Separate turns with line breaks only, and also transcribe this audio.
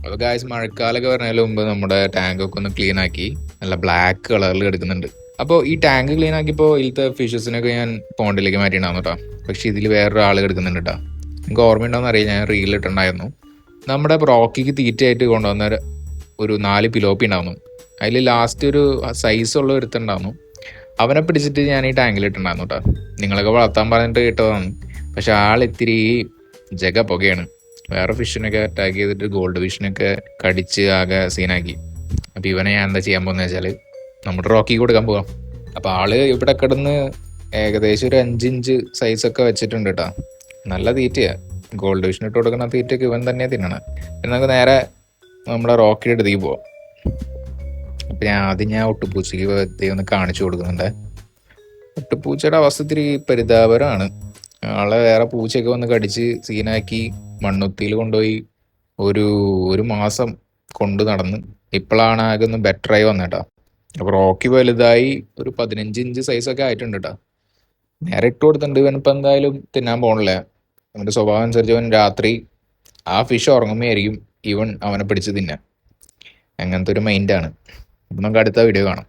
അപ്പോൾ ഗായ്സ്, മഴക്കാലമൊക്കെ വരുന്നതിന് മുമ്പ് നമ്മുടെ ടാങ്കൊക്കെ ഒന്ന് ക്ലീൻ ആക്കി നല്ല ബ്ലാക്ക് കളറിൽ എടുക്കുന്നുണ്ട്. അപ്പോൾ ഈ ടാങ്ക് ക്ലീൻ ആക്കിയപ്പോൾ ഇതിലത്തെ ഫിഷസിനൊക്കെ ഞാൻ പോണ്ടിലേക്ക് മാറ്റിയിട്ടുണ്ടായിരുന്നു കേട്ടോ. പക്ഷെ ഇതിൽ വേറൊരാൾ കിടക്കുന്നുണ്ട് കേട്ടോ. നിങ്ങൾക്ക് ഓർമ്മയുണ്ടോയെന്ന് അറിയാം, ഞാൻ റീലിട്ടുണ്ടായിരുന്നു. നമ്മുടെ റോക്കിക്ക് തീറ്റയായിട്ട് കൊണ്ടുവന്ന ഒരു 4 പിലോപ്പി ഉണ്ടായിരുന്നു. അതിൽ ലാസ്റ്റ് ഒരു സൈസുള്ള ഒരുത്തുണ്ടായിരുന്നു. അവനെ പിടിച്ചിട്ട് ഞാൻ ഈ ടാങ്കിലിട്ടുണ്ടായിരുന്നു കേട്ടോ. നിങ്ങളൊക്കെ വളർത്താൻ പറഞ്ഞിട്ട് കേട്ടതാണ്. പക്ഷെ ആളിത്തിരി ജഗ പുകയാണ്. വേറെ ഫിഷിനൊക്കെ അറ്റാക്ക് ചെയ്തിട്ട് ഗോൾഡ് ഫിഷിനൊക്കെ കടിച്ച് ആകെ സീനാക്കി. അപ്പം ഇവനെ ഞാൻ എന്താ ചെയ്യാൻ പോകുന്നത് വെച്ചാൽ നമ്മുടെ റോക്കി കൊടുക്കാൻ പോകാം. അപ്പം ആള് ഇവിടെ കിടന്ന് ഏകദേശം ഒരു 5 ഇഞ്ച് സൈസൊക്കെ വെച്ചിട്ടുണ്ട് കേട്ടോ. നല്ല തീറ്റയാണ്. ഗോൾഡ് ഫിഷിന് ഇട്ട് കൊടുക്കുന്ന തീറ്റയൊക്കെ ഇവൻ തന്നെ തിന്നണം. പിന്നെ നമുക്ക് നേരെ നമ്മുടെ റോക്കിയുടെ അടുത്തേക്ക് പോവാം. അപ്പം ഞാൻ ഒട്ടുപൂച്ചയ്ക്ക് ഒന്ന് കാണിച്ചു കൊടുക്കുന്നുണ്ട്. ഒട്ടുപൂച്ചയുടെ അവസ്ഥ ഇത്തിരി പരിതാപകരമാണ്. ആളെ വേറെ പൂച്ചയൊക്കെ വന്ന് കടിച്ച് സീനാക്കി മണ്ണുത്തിയിൽ കൊണ്ടുപോയി ഒരു മാസം കൊണ്ട് നടന്ന് ഇപ്പോഴാണ് ആകെ ഒന്ന് ബെറ്ററായി വന്നേട്ടാ. അപ്പോൾ റോക്കി വലുതായി ഒരു 15 ഇഞ്ച് സൈസൊക്കെ ആയിട്ടുണ്ട് കേട്ടോ. നേരെ ഇട്ട് കൊടുത്തിട്ടുണ്ട്. ഇവനിപ്പോൾ എന്തായാലും തിന്നാൻ പോകണില്ല. അവൻ്റെ സ്വഭാവം അനുസരിച്ച് അവൻ രാത്രി ആ ഫിഷ് ഉറങ്ങുമ്പോഴായിരിക്കും ഇവൻ അവനെ പിടിച്ച് തിന്നാൻ. അങ്ങനത്തെ ഒരു മൈൻഡാണ്. അപ്പം നമുക്ക് അടുത്ത വീഡിയോ കാണാം.